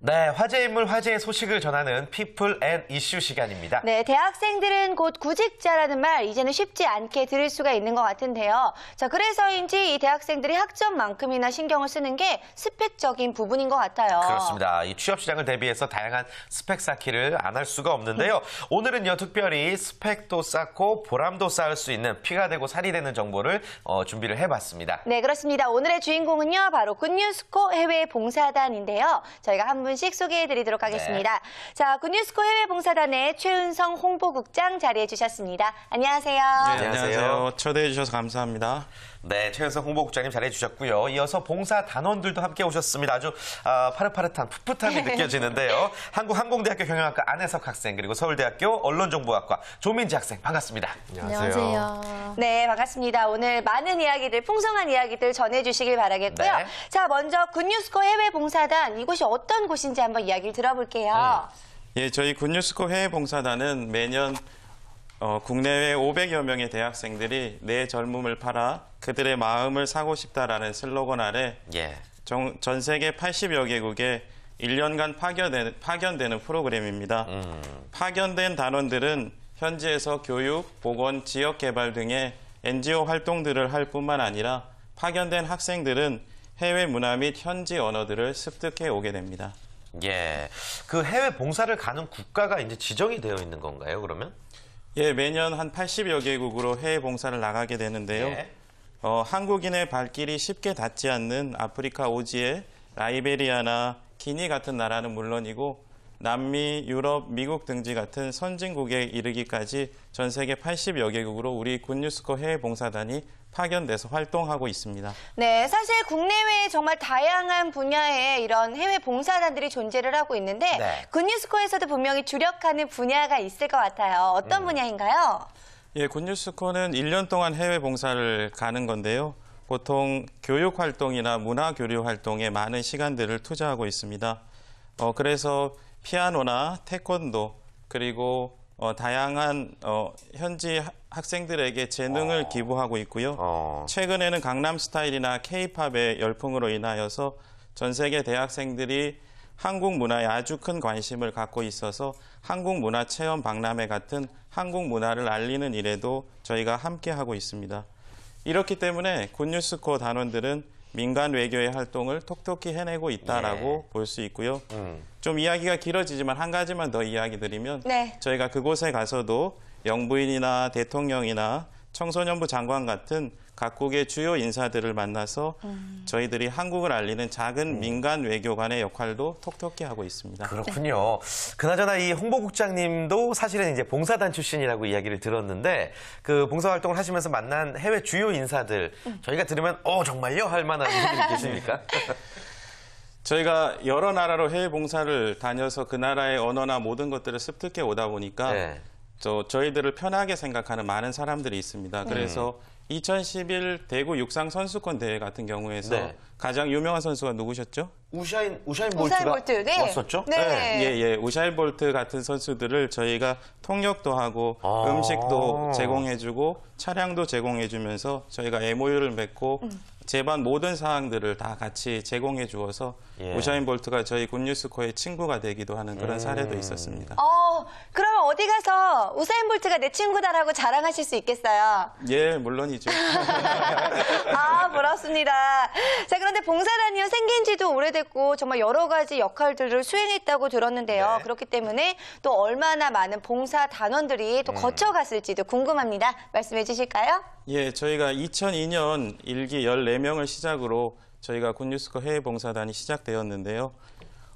네, 화제 인물, 화제의 소식을 전하는 피플 앤 이슈 시간입니다. 네, 대학생들은 곧 구직자라는 말 이제는 쉽지 않게 들을 수가 있는 것 같은데요. 자, 그래서인지 이 대학생들이 학점만큼이나 신경을 쓰는 게 스펙적인 부분인 것 같아요. 그렇습니다. 이 취업 시장을 대비해서 다양한 스펙 쌓기를 안 할 수가 없는데요. 오늘은요, 특별히 스펙도 쌓고 보람도 쌓을 수 있는 피가 되고 살이 되는 정보를 준비를 해봤습니다. 네, 그렇습니다. 오늘의 주인공은요, 바로 굿뉴스코 해외 봉사단인데요. 저희가 한 분씩 소개해드리도록 하겠습니다. 네. 자, 굿뉴스코 해외 봉사단의 최은성 홍보국장 자리해 주셨습니다. 안녕하세요. 네, 안녕하세요. 초대해 주셔서 감사합니다. 네, 최은성 홍보국장님 자리해 주셨고요. 이어서 봉사 단원들도 함께 오셨습니다. 아주 파릇파릇한 풋풋함이 느껴지는데요. 한국항공대학교 경영학과 안혜석 학생, 그리고 서울대학교 언론정보학과 조민지 학생, 반갑습니다. 안녕하세요. 네, 반갑습니다. 오늘 많은 이야기들, 풍성한 이야기들 전해주시길 바라겠고요. 네. 자, 먼저 굿뉴스코 해외 봉사단, 이곳이 어떤 곳인지 한번 이야기를 들어볼게요. 예, 저희 굿뉴스코 해외 봉사단은 매년 국내외 500여 명의 대학생들이 내 젊음을 팔아 그들의 마음을 사고 싶다라는 슬로건 아래 전 세계 80여 개국에 1년간 파견되는 프로그램입니다. 파견된 단원들은 현지에서 교육, 보건, 지역개발 등의 NGO 활동들을 할 뿐만 아니라 파견된 학생들은 해외 문화 및 현지 언어들을 습득해 오게 됩니다. 예, 그 해외 봉사를 가는 국가가 이제 지정이 되어 있는 건가요, 그러면? 예, 매년 한 80여 개국으로 해외 봉사를 나가게 되는데요. 한국인의 발길이 쉽게 닿지 않는 아프리카 오지의 라이베리아나 기니 같은 나라는 물론이고 남미, 유럽, 미국 등지 같은 선진국에 이르기까지 전 세계 80여 개국으로 우리 굿뉴스코 해외 봉사단이 파견돼서 활동하고 있습니다. 네, 사실 국내외에 정말 다양한 분야의 이런 해외 봉사단들이 존재를 하고 있는데 굿뉴스코에서도 분명히 주력하는 분야가 있을 것 같아요. 어떤 분야인가요? 예, 굿뉴스코는 1년 동안 해외 봉사를 가는 건데요. 보통 교육 활동이나 문화 교류 활동에 많은 시간들을 투자하고 있습니다. 그래서 피아노나 태권도 그리고 다양한 현지 학생들에게 재능을 기부하고 있고요. 최근에는 강남 스타일이나 K-팝의 열풍으로 인하여서 전 세계 대학생들이 한국 문화에 아주 큰 관심을 갖고 있어서 한국 문화 체험 박람회 같은 한국 문화를 알리는 일에도 저희가 함께 하고 있습니다. 이렇기 때문에 굿뉴스코 단원들은 민간 외교의 활동을 톡톡히 해내고 있다라고 볼 수 있고요. 좀 이야기가 길어지지만 한 가지만 더 이야기 드리면 저희가 그곳에 가서도 영부인이나 대통령이나 청소년부 장관 같은 각국의 주요 인사들을 만나서 저희들이 한국을 알리는 작은 민간 외교관의 역할도 톡톡히 하고 있습니다. 그렇군요. 그나저나 이 홍보국장님도 사실은 이제 봉사단 출신이라고 이야기를 들었는데 그 봉사활동을 하시면서 만난 해외 주요 인사들 저희가 들으면 정말요? 할 만한 분들이 계십니까? 저희가 여러 나라로 해외 봉사를 다녀서 그 나라의 언어나 모든 것들을 습득해 오다 보니까 저희들을 편하게 생각하는 많은 사람들이 있습니다. 그래서 2011 대구 육상 선수권 대회 같은 경우에서 가장 유명한 선수가 누구셨죠? 우샤인 볼트가 왔었죠? 우샤인 볼트 같은 선수들을 저희가 통역도 하고 음식도 제공해주고 차량도 제공해주면서 저희가 MOU를 맺고 제반 모든 사항들을 다 같이 제공해 주어서 우샤인 볼트가 저희 굿뉴스코의 친구가 되기도 하는 그런 사례도 있었습니다. 그러면 어디 가서 우사인 볼트가 내 친구다라고 자랑하실 수 있겠어요? 예, 물론이죠. 부럽습니다. 자, 그런데 봉사단이요 생긴 지도 오래됐고 정말 여러 가지 역할들을 수행했다고 들었는데요. 그렇기 때문에 또 얼마나 많은 봉사 단원들이 또 거쳐갔을지도 궁금합니다. 말씀해 주실까요? 예, 저희가 2002년 일기 14명을 시작으로 저희가 굿뉴스코 해외 봉사단이 시작되었는데요.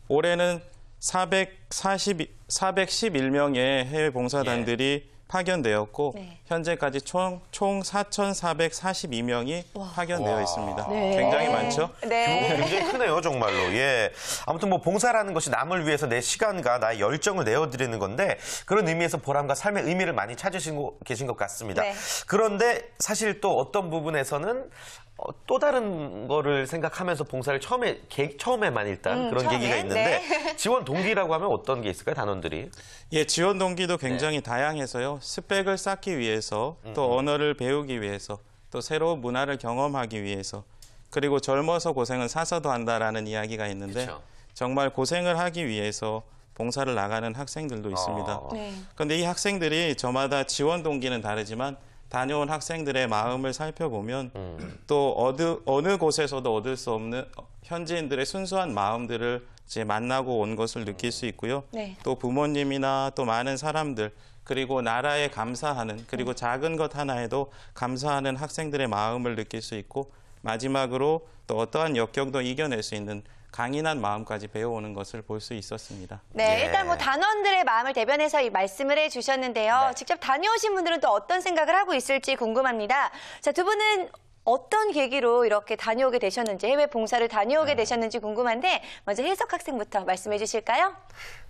올해는 411명의 해외 봉사단들이 파견되었고 현재까지 총 4,442명이 파견되어 있습니다. 굉장히 많죠? 굉장히 크네요, 정말로. 아무튼 뭐 봉사라는 것이 남을 위해서 내 시간과 나의 열정을 내어드리는 건데 그런 의미에서 보람과 삶의 의미를 많이 찾으시고 계신 것 같습니다. 그런데 사실 또 어떤 부분에서는 또 다른 거를 생각하면서 봉사를 처음에만 일단 그런 계기가 있는데 지원 동기라고 하면 어떤 게 있을까요, 단원들이? 예, 지원 동기도 굉장히 다양해서요. 스펙을 쌓기 위해서, 또 언어를 배우기 위해서, 또 새로운 문화를 경험하기 위해서, 그리고 젊어서 고생은 사서도 한다라는 이야기가 있는데 정말 고생을 하기 위해서 봉사를 나가는 학생들도 있습니다. 네. 그런데 이 학생들이 저마다 지원 동기는 다르지만 다녀온 학생들의 마음을 살펴보면 또 어느 곳에서도 얻을 수 없는 현지인들의 순수한 마음들을 이제 만나고 온 것을 느낄 수 있고요. 네. 또 부모님이나 또 많은 사람들 그리고 나라에 감사하는 그리고 작은 것 하나에도 감사하는 학생들의 마음을 느낄 수 있고 마지막으로 또 어떠한 역경도 이겨낼 수 있는 강인한 마음까지 배워오는 것을 볼 수 있었습니다. 네, 예. 일단 뭐 단원들의 마음을 대변해서 이 말씀을 해주셨는데요. 네. 직접 다녀오신 분들은 또 어떤 생각을 하고 있을지 궁금합니다. 자, 두 분은 어떤 계기로 이렇게 다녀오게 되셨는지, 해외 봉사를 다녀오게 되셨는지 궁금한데 먼저 혜석 학생부터 말씀해 주실까요?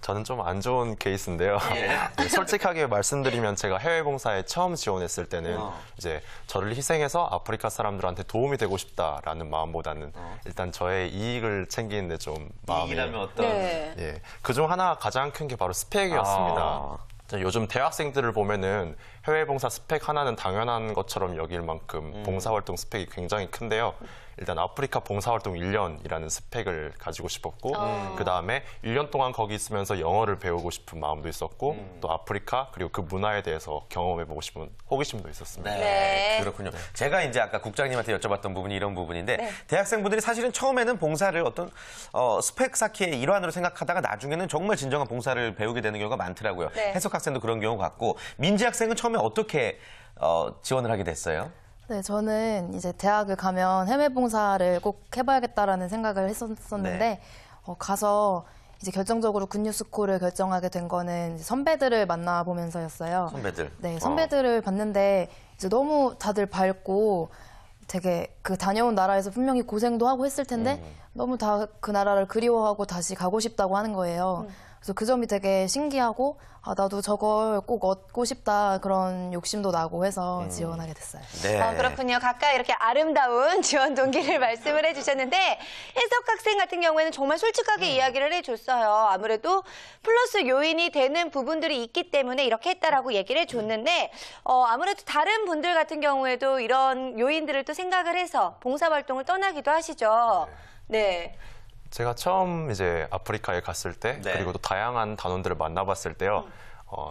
저는 좀 안 좋은 케이스인데요. 네, 솔직하게 말씀드리면 제가 해외 봉사에 처음 지원했을 때는 이제 저를 희생해서 아프리카 사람들한테 도움이 되고 싶다라는 마음보다는 일단 저의 이익을 챙기는데 좀 마음이 이익이라면 어떤? 네. 예, 그중 하나 가장 큰 게 바로 스펙이었습니다. 요즘 대학생들을 보면은 해외 봉사 스펙 하나는 당연한 것처럼 여길 만큼 봉사활동 스펙이 굉장히 큰데요. 일단 아프리카 봉사활동 1년이라는 스펙을 가지고 싶었고 그다음에 1년 동안 거기 있으면서 영어를 배우고 싶은 마음도 있었고 또 아프리카 그리고 그 문화에 대해서 경험해보고 싶은 호기심도 있었습니다. 네. 그렇군요. 제가 이제 아까 국장님한테 여쭤봤던 부분이 이런 부분인데 대학생분들이 사실은 처음에는 봉사를 어떤 스펙 쌓기의 일환으로 생각하다가 나중에는 정말 진정한 봉사를 배우게 되는 경우가 많더라고요. 네. 해석 학생도 그런 경우 같고 민지 학생은 처음에 어떻게 지원을 하게 됐어요? 네, 저는 이제 대학을 가면 해외 봉사를 꼭 해봐야겠다라는 생각을 했었는데 네. 가서 이제 결정적으로 굿뉴스콜을 결정하게 된 거는 이제 선배들을 만나보면서였어요. 선배들. 네, 선배들을 봤는데 이제 너무 다들 밝고 되게 그 다녀온 나라에서 분명히 고생도 하고 했을 텐데 너무 다 그 나라를 그리워하고 다시 가고 싶다고 하는 거예요. 그래서 그 점이 되게 신기하고 아, 나도 저걸 꼭 얻고 싶다 그런 욕심도 나고 해서 지원하게 됐어요. 네. 그렇군요. 각각 이렇게 아름다운 지원 동기를 말씀을 해주셨는데 혜석 학생 같은 경우에는 정말 솔직하게 이야기를 해줬어요. 아무래도 플러스 요인이 되는 부분들이 있기 때문에 이렇게 했다라고 얘기를 해줬는데 아무래도 다른 분들 같은 경우에도 이런 요인들을 또 생각을 해서 봉사활동을 떠나기도 하시죠. 네. 제가 처음 이제 아프리카에 갔을 때 네. 그리고 또 다양한 단원들을 만나봤을 때요.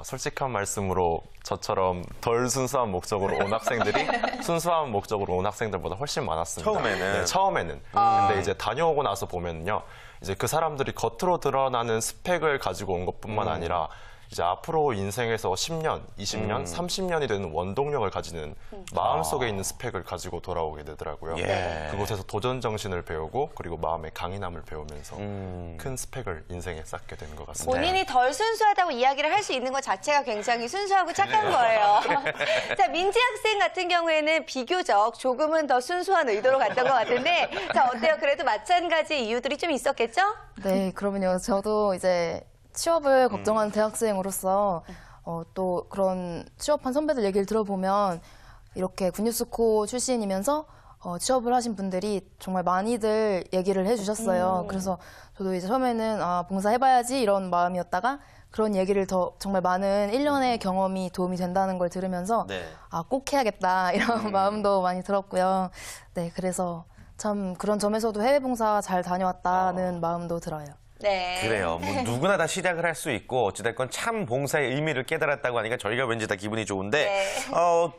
솔직한 말씀으로 저처럼 덜 순수한 목적으로 온 학생들이 순수한 목적으로 온 학생들보다 훨씬 많았습니다. 처음에는? 네, 처음에는. 근데 이제 다녀오고 나서 보면요. 이제 그 사람들이 겉으로 드러나는 스펙을 가지고 온 것뿐만 아니라 이제 앞으로 인생에서 10년, 20년, 30년이 되는 원동력을 가지는 마음속에 있는 스펙을 가지고 돌아오게 되더라고요. 예. 그곳에서 도전 정신을 배우고 그리고 마음의 강인함을 배우면서 큰 스펙을 인생에 쌓게 되는 것 같습니다. 본인이 덜 순수하다고 이야기를 할 수 있는 것 자체가 굉장히 순수하고 착한 거예요. 자, 민지 학생 같은 경우에는 비교적 조금은 더 순수한 의도로 갔던 것 같은데 자, 어때요? 그래도 마찬가지 이유들이 좀 있었겠죠? 네, 그러면요. 저도 이제 취업을 걱정하는 대학생으로서 또 그런 취업한 선배들 얘기를 들어보면 이렇게 굿뉴스코 출신이면서 취업을 하신 분들이 정말 많이들 얘기를 해주셨어요. 그래서 저도 이제 처음에는 봉사해봐야지 이런 마음이었다가 그런 얘기를 더 정말 많은 1년의 경험이 도움이 된다는 걸 들으면서 네. 꼭 해야겠다 이런 마음도 많이 들었고요. 네, 그래서 참 그런 점에서도 해외 봉사 잘 다녀왔다는 마음도 들어요. 네. 그래요. 뭐 누구나 다 시작을 할 수 있고 어찌됐건 참 봉사의 의미를 깨달았다고 하니까 저희가 왠지 다 기분이 좋은데 네.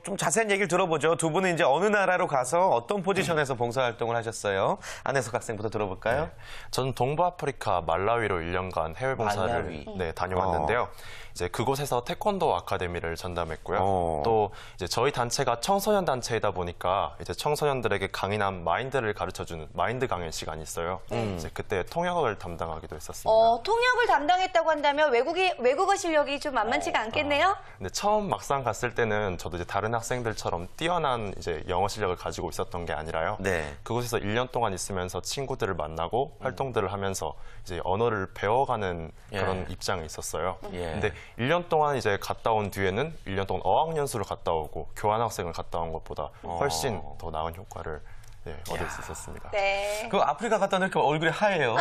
좀 자세한 얘기를 들어보죠. 두 분은 이제 어느 나라로 가서 어떤 포지션에서 봉사활동을 하셨어요? 안혜석 학생부터 들어볼까요? 저는 동부 아프리카 말라위로 1년간 해외 봉사를 말라위. 다녀왔는데요. 이제 그곳에서 태권도 아카데미를 전담했고요. 또 이제 저희 단체가 청소년 단체이다 보니까 이제 청소년들에게 강인한 마인드를 가르쳐주는 마인드 강연 시간이 있어요. 이제 그때 통역을 담당하기도 했었습니다. 통역을 담당했다고 한다면 외국어 실력이 좀 만만치가 않겠네요? 근데 처음 막상 갔을 때는 저도 이제 다른 학생들처럼 뛰어난 이제 영어 실력을 가지고 있었던 게 아니라요. 네. 그곳에서 1년 동안 있으면서 친구들을 만나고 활동들을 하면서 이제 언어를 배워가는 그런 입장에 있었어요. 예. 근데 1년 동안 이제 갔다 온 뒤에는 1년 동안 어학연수를 갔다 오고 교환학생을 갔다 온 것보다 훨씬 더 나은 효과를 네, 얻을 수 있었습니다. 네. 그 아프리카 갔다 오니까 얼굴이 하얘요.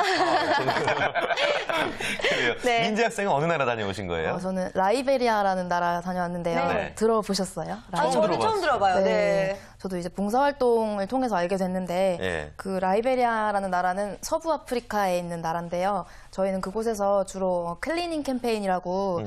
그래요. 네. 민지 학생은 어느 나라 다녀오신 거예요? 저는 라이베리아라는 나라 다녀왔는데요. 네. 들어보셨어요? 아, 저는 처음 들어봐요. 네. 저도 이제 봉사활동을 통해서 알게 됐는데 예. 그 라이베리아라는 나라는 서부 아프리카에 있는 나라인데요. 저희는 그곳에서 주로 클리닝 캠페인이라고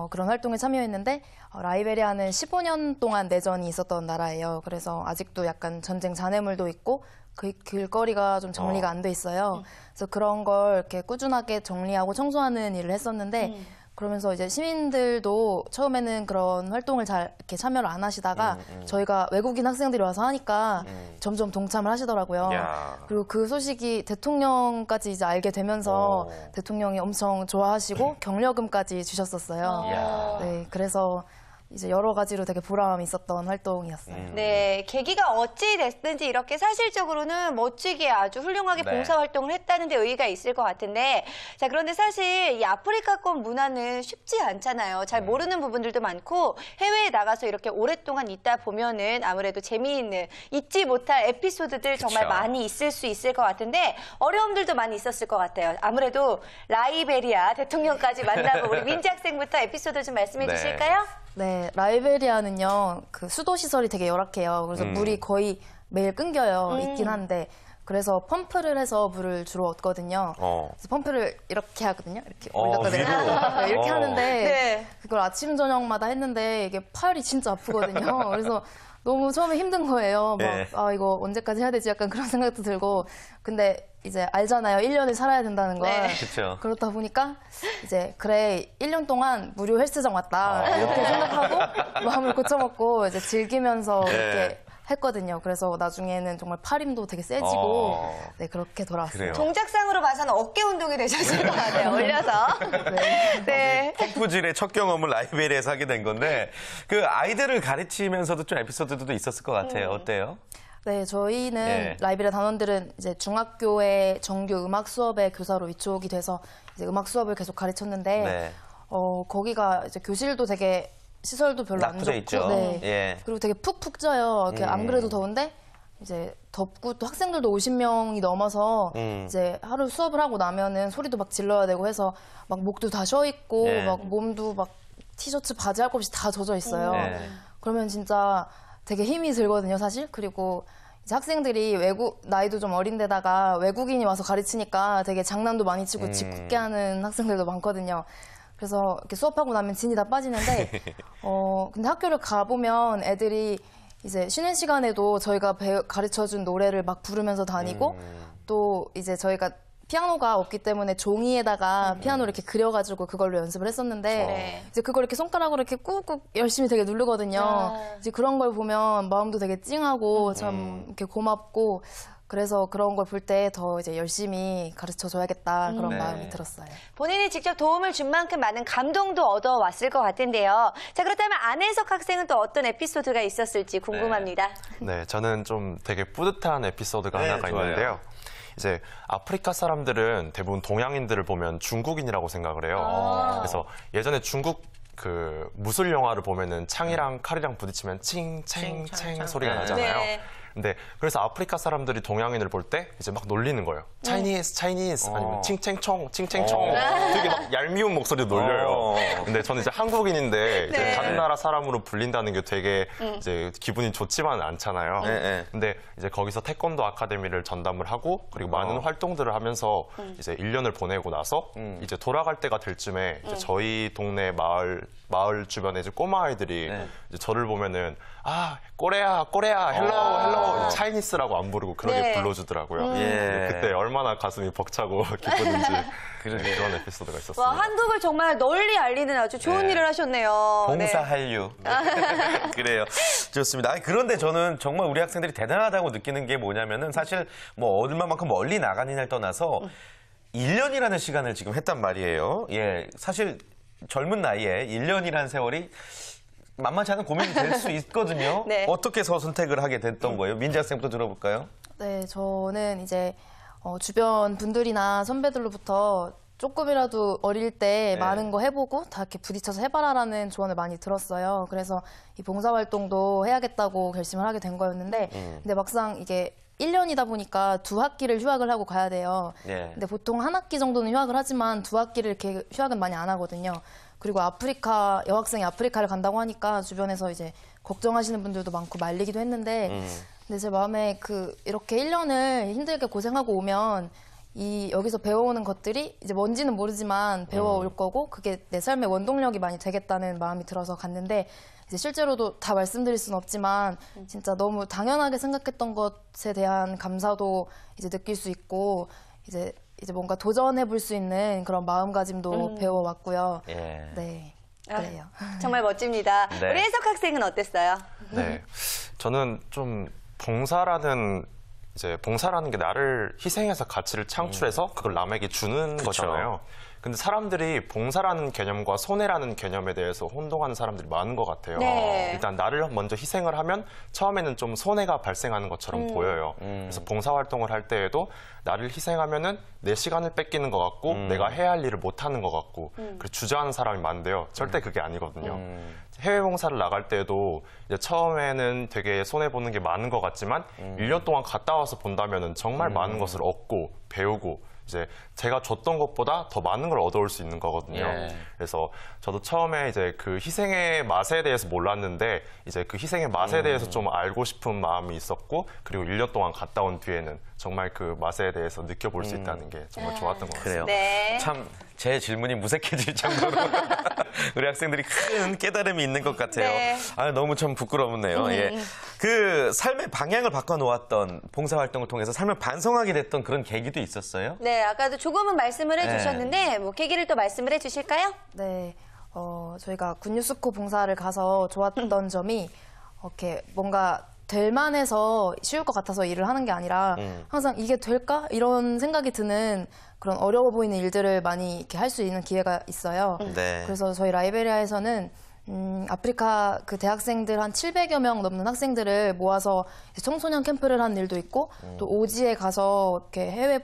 그런 활동에 참여했는데 라이베리아는 15년 동안 내전이 있었던 나라예요. 그래서 아직도 약간 전쟁 잔해물도 있고 그 길거리가 좀 정리가 안 돼 있어요. 그래서 그런 걸 이렇게 꾸준하게 정리하고 청소하는 일을 했었는데 그러면서 이제 시민들도 처음에는 그런 활동을 잘 이렇게 참여를 안 하시다가 저희가 외국인 학생들이 와서 하니까 점점 동참을 하시더라고요. 야. 그리고 그 소식이 대통령까지 이제 알게 되면서 대통령이 엄청 좋아하시고 경력금까지 주셨었어요. 야. 네, 그래서 이제 여러 가지로 되게 보람이 있었던 활동이었어요. 네, 계기가 어찌 됐든지 이렇게 사실적으로는 멋지게 아주 훌륭하게 네. 봉사활동을 했다는 데 의의가 있을 것 같은데 자, 그런데 사실 이 아프리카권 문화는 쉽지 않잖아요. 잘 모르는 부분들도 많고 해외에 나가서 이렇게 오랫동안 있다 보면은 아무래도 재미있는 잊지 못할 에피소드들 정말 그쵸. 많이 있을 수 있을 것 같은데 어려움들도 많이 있었을 것 같아요. 아무래도 라이베리아 대통령까지 만나고 우리 민지 학생부터 에피소드 좀 말씀해 네. 주실까요? 네, 라이베리아는요, 그 수도 시설이 되게 열악해요. 그래서 물이 거의 매일 끊겨요. 있긴 한데. 그래서 펌프를 해서 물을 주로 얻거든요. 그래서 펌프를 이렇게 하거든요. 이렇게 올렸다 위로. 내렸다. 네, 이렇게 하는데 네. 그걸 아침 저녁마다 했는데 이게 팔이 진짜 아프거든요. 그래서 너무 처음에 힘든 거예요. 막, 네. 아, 이거 언제까지 해야 되지? 약간 그런 생각도 들고. 근데 이제 알잖아요. 1년을 살아야 된다는 걸. 네. 그쵸. 그렇다 보니까 이제 그래 1년 동안 무료 헬스장 왔다 이렇게 생각하고 마음을 고쳐먹고 이제 즐기면서 이렇게 했거든요. 그래서 나중에는 정말 팔힘도 되게 세지고 네 그렇게 돌아왔어요. 그래요. 동작상으로 봐서는 어깨 운동이 되셨을 것 같아요. 올려서. 네. 펌프질의 첫 경험을 라이베리아에서 하게 된 건데 그 아이들을 가르치면서도 좀 에피소드도 있었을 것 같아요. 어때요? 네, 저희는 네. 라이베리아 단원들은 이제 중학교의 정규 음악 수업의 교사로 위촉이 돼서 이제 음악 수업을 계속 가르쳤는데 네. 거기가 이제 교실도 되게 시설도 별로 안 낙후돼 좋고 있죠. 네. 예. 그리고 되게 푹푹 쪄요. 이렇게 안 그래도 더운데 이제 덥고 또 학생들도 50명이 넘어서 이제 하루 수업을 하고 나면은 소리도 막 질러야 되고 해서 막 목도 다 쉬어 있고 네. 막 몸도 막 티셔츠 바지 할 것 없이 다 젖어 있어요. 네. 그러면 진짜 되게 힘이 들거든요, 사실. 그리고 이제 학생들이 나이도 좀 어린데다가 외국인이 와서 가르치니까 되게 장난도 많이 치고 짓궂게 하는 학생들도 많거든요. 그래서 이렇게 수업하고 나면 진이 다 빠지는데, 근데 학교를 가보면 애들이 이제 쉬는 시간에도 저희가 가르쳐준 노래를 막 부르면서 다니고, 또 이제 저희가 피아노가 없기 때문에 종이에다가 피아노를 이렇게 그려가지고 그걸로 연습을 했었는데 네. 이제 그걸 이렇게 손가락으로 이렇게 꾹꾹 열심히 되게 누르거든요. 이제 그런 걸 보면 마음도 되게 찡하고 참 이렇게 고맙고 그래서 그런 걸 볼 때 더 이제 열심히 가르쳐 줘야겠다 그런 네. 마음이 들었어요. 본인이 직접 도움을 준 만큼 많은 감동도 얻어왔을 것 같은데요. 자, 그렇다면 안혜석 학생은 또 어떤 에피소드가 있었을지 궁금합니다. 네, 저는 좀 되게 뿌듯한 에피소드가 네, 하나가 좋아요. 있는데요. 이제 아프리카 사람들은 대부분 동양인들을 보면 중국인이라고 생각을 해요. 그래서 예전에 중국 그 무술 영화를 보면은 창이랑 칼이랑 부딪히면 칭챙챙 소리가 나잖아요. 네. 근데 그래서 아프리카 사람들이 동양인을 볼 때 이제 막 놀리는 거예요. 차이니스 아니면 칭챙총 되게 막 얄미운 목소리로 놀려요. 근데 저는 이제 한국인인데 이제 네. 다른 나라 사람으로 불린다는 게 되게 이제 기분이 좋지만은 않잖아요. 네. 근데 이제 거기서 태권도 아카데미를 전담을 하고 그리고 많은 활동들을 하면서 이제 1년을 보내고 나서 이제 돌아갈 때가 될 쯤에 이제 저희 동네 마을 주변에 이제 꼬마 아이들이 이제 저를 보면은 꼬레야 헬로우 차이니스라고 안 부르고 그렇게 네. 불러주더라고요. 예. 그때 얼마나 가슴이 벅차고 기쁘는지 그런 에피소드가 있었습니다. 와, 한국을 정말 널리 알리는 아주 좋은 네. 일을 하셨네요. 봉사 네. 한류. 그래요. 좋습니다. 아니, 그런데 저는 정말 우리 학생들이 대단하다고 느끼는 게 뭐냐면은 사실 뭐 얼마만큼 멀리 나가느냐를 떠나서 1년이라는 시간을 지금 했단 말이에요. 예. 사실 젊은 나이에 1년이라는 세월이 만만치 않은 고민이 될 수 있거든요. 네. 어떻게 해서 선택을 하게 됐던 거예요? 민지 학생부터 들어볼까요? 네, 저는 이제 주변 분들이나 선배들로부터 조금이라도 어릴 때 많은 거 해보고 다 이렇게 부딪혀서 해봐라라는 조언을 많이 들었어요. 그래서 이 봉사활동도 해야겠다고 결심을 하게 된 거였는데, 근데 막상 이게 1년이다 보니까 2학기를 휴학을 하고 가야 돼요. 네. 근데 보통 1학기 정도는 휴학을 하지만 2학기를 이렇게 휴학은 많이 안 하거든요. 그리고 여학생이 아프리카를 간다고 하니까 주변에서 이제 걱정하시는 분들도 많고 말리기도 했는데, 근데 제 마음에 이렇게 1년을 힘들게 고생하고 오면 여기서 배워오는 것들이 이제 뭔지는 모르지만 배워올 거고 그게 내 삶의 원동력이 많이 되겠다는 마음이 들어서 갔는데, 이제 실제로도 다 말씀드릴 수는 없지만 진짜 너무 당연하게 생각했던 것에 대한 감사도 이제 느낄 수 있고 이제 뭔가 도전해 볼 수 있는 그런 마음가짐도 배워왔고요. 예. 네, 아, 그래요. 정말 멋집니다. 네. 우리 해석 학생은 어땠어요? 네. 저는 좀 봉사라는 게 나를 희생해서 가치를 창출해서 그걸 남에게 주는 거잖아요. 근데 사람들이 봉사라는 개념과 손해라는 개념에 대해서 혼동하는 사람들이 많은 것 같아요. 네. 일단 나를 먼저 희생을 하면 처음에는 좀 손해가 발생하는 것처럼 보여요. 그래서 봉사활동을 할 때에도 나를 희생하면은 내 시간을 뺏기는 것 같고 내가 해야 할 일을 못하는 것 같고 그래서 주저하는 사람이 많은데요. 절대 그게 아니거든요. 해외 봉사를 나갈 때도 이제 처음에는 되게 손해보는 게 많은 것 같지만 1년 동안 갔다 와서 본다면은 정말 많은 것을 얻고 배우고 이제 제가 줬던 것보다 더 많은 걸 얻어올 수 있는 거거든요. 예. 그래서 저도 처음에 이제 그 희생의 맛에 대해서 몰랐는데 이제 그 희생의 맛에 대해서 좀 알고 싶은 마음이 있었고 그리고 1년 동안 갔다 온 뒤에는 정말 그 맛에 대해서 느껴볼 수 있다는 게 정말 좋았던 것 같아요. 그래요. 네. 참 제 질문이 무색해질 정도로 우리 학생들이 큰 깨달음이 있는 것 같아요. 네. 아, 너무 참 부끄럽네요. 예. 그 삶의 방향을 바꿔놓았던 봉사활동을 통해서 삶을 반성하게 됐던 그런 계기도 있었어요? 네, 아까도 조금은 말씀을 해주셨는데 뭐 계기를 또 말씀을 해주실까요? 네, 저희가 군뉴스코 봉사를 가서 좋았던 점이 이렇게 뭔가 될 만해서 쉬울 것 같아서 일을 하는 게 아니라 항상 이게 될까? 이런 생각이 드는 그런 어려워 보이는 일들을 많이 이렇게 할 수 있는 기회가 있어요. 네. 그래서 저희 라이베리아에서는 아프리카 그 대학생들 한 700여 명 넘는 학생들을 모아서 이제 청소년 캠프를 한 일도 있고 또 오지에 가서 이렇게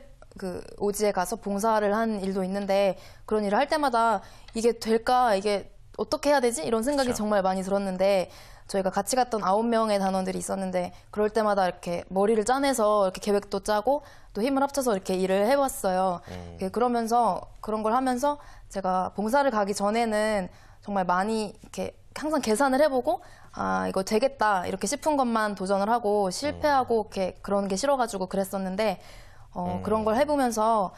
오지에 가서 봉사를 한 일도 있는데 그런 일을 할 때마다 이게 될까? 이게 어떻게 해야 되지? 이런 생각이 정말 많이 들었는데 저희가 같이 갔던 9명의 단원들이 있었는데 그럴 때마다 이렇게 머리를 짜내서 이렇게 계획도 짜고 또 힘을 합쳐서 이렇게 일을 해봤어요. 그러면서 그런 걸 하면서 제가 봉사를 가기 전에는 정말 많이 이렇게 항상 계산을 해보고 아 이거 되겠다 이렇게 싶은 것만 도전을 하고 실패하고 이렇게 그런 게 싫어가지고 그랬었는데 그런 걸 해보면서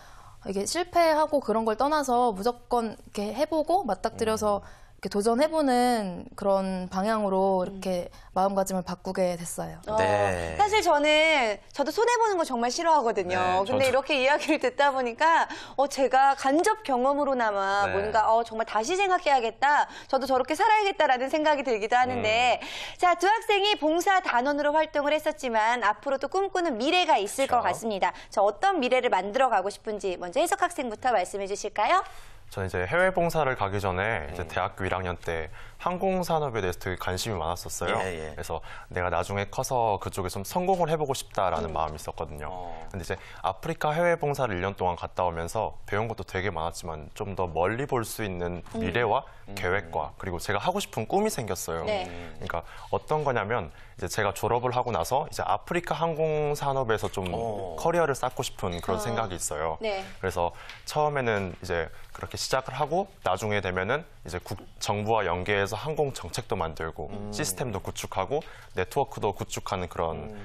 이게 실패하고 그런 걸 떠나서 무조건 이렇게 해보고 맞닥뜨려서 이렇게 도전해보는 그런 방향으로 이렇게 마음가짐을 바꾸게 됐어요. 네. 사실 저도 손해보는 거 정말 싫어하거든요. 네, 근데 저도. 이렇게 이야기를 듣다 보니까 제가 간접 경험으로나마 네. 뭔가 정말 다시 생각해야겠다. 저도 저렇게 살아야겠다라는 생각이 들기도 하는데 자, 두 학생이 봉사 단원으로 활동을 했었지만 앞으로 또 꿈꾸는 미래가 있을 것 같습니다. 저 어떤 미래를 만들어가고 싶은지 먼저 해석 학생부터 말씀해 주실까요? 저는 이제 해외 봉사를 가기 전에 이제 대학교 1학년 때 항공산업에 대해서 되게 관심이 많았었어요. 예, 예. 그래서 내가 나중에 커서 그쪽에 좀 성공을 해보고 싶다라는 마음이 있었거든요. 근데 이제 아프리카 해외 봉사를 1년 동안 갔다 오면서 배운 것도 되게 많았지만 좀 더 멀리 볼 수 있는 미래와 계획과 그리고 제가 하고 싶은 꿈이 생겼어요. 네. 그러니까 어떤 거냐면 이제 제가 졸업을 하고 나서 이제 아프리카 항공산업에서 좀 커리어를 쌓고 싶은 그런 생각이 있어요. 네. 그래서 처음에는 이제 그렇게 시작을 하고 나중에 되면은 이제 정부와 연계해서 항공 정책도 만들고 시스템도 구축하고 네트워크도 구축하는 그런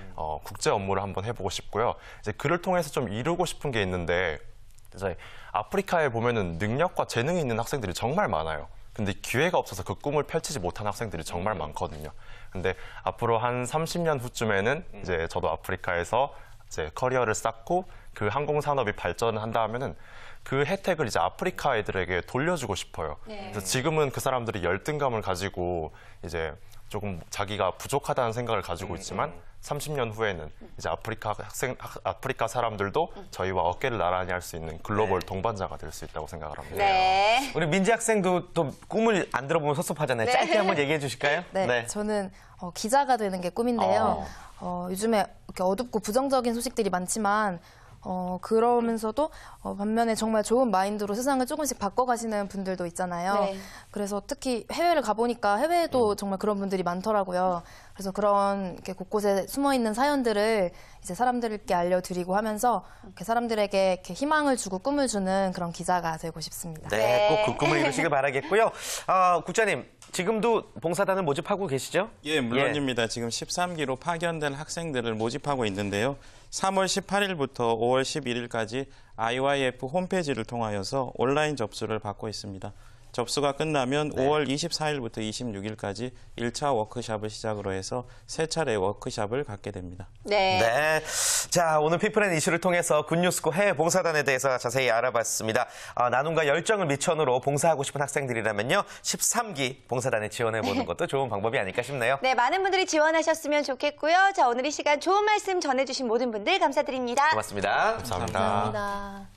국제 업무를 한번 해보고 싶고요. 이제 그를 통해서 좀 이루고 싶은 게 있는데 이제 아프리카에 보면은 능력과 재능이 있는 학생들이 정말 많아요. 근데 기회가 없어서 그 꿈을 펼치지 못한 학생들이 정말 많거든요. 근데 앞으로 한 30년 후쯤에는 이제 저도 아프리카에서 이제 커리어를 쌓고 그 항공 산업이 발전한다 하면은 그 혜택을 이제 아프리카 애들에게 돌려주고 싶어요. 네. 그래서 지금은 그 사람들이 열등감을 가지고 이제 조금 자기가 부족하다는 생각을 가지고 있지만 30년 후에는 이제 아프리카 사람들도 저희와 어깨를 나란히 할 수 있는 글로벌 동반자가 될 수 있다고 생각을 합니다. 네. 우리 민지 학생도 또 꿈을 안 들어보면 섭섭하잖아요. 짧게 한번 얘기해 주실까요? 네, 저는 기자가 되는 게 꿈인데요. 요즘에 이렇게 어둡고 부정적인 소식들이 많지만 그러면서도 반면에 정말 좋은 마인드로 세상을 조금씩 바꿔가시는 분들도 있잖아요. 네. 그래서 특히 해외를 가보니까 해외에도 정말 그런 분들이 많더라고요. 그래서 그런 이렇게 곳곳에 숨어있는 사연들을 이제 사람들께 알려드리고 하면서 이렇게 사람들에게 이렇게 희망을 주고 꿈을 주는 그런 기자가 되고 싶습니다. 네, 꼭 그 꿈을 이루시길 바라겠고요. 국장님, 지금도 봉사단을 모집하고 계시죠? 예, 물론입니다. 지금 13기로 파견된 학생들을 모집하고 있는데요. 3월 18일부터 5월 11일까지 IYF 홈페이지를 통하여서 온라인 접수를 받고 있습니다. 접수가 끝나면 5월 24일부터 26일까지 1차 워크숍을 시작으로 해서 3차례 워크숍을 갖게 됩니다. 네. 네. 자, 오늘 피플앤 이슈를 통해서 굿뉴스코 해외 봉사단에 대해서 자세히 알아봤습니다. 나눔과 열정을 미천으로 봉사하고 싶은 학생들이라면요. 13기 봉사단에 지원해보는 것도 좋은 방법이 아닐까 싶네요. 네, 많은 분들이 지원하셨으면 좋겠고요. 자, 오늘 이 시간 좋은 말씀 전해주신 모든 분들 감사드립니다. 고맙습니다. 감사합니다. 감사합니다.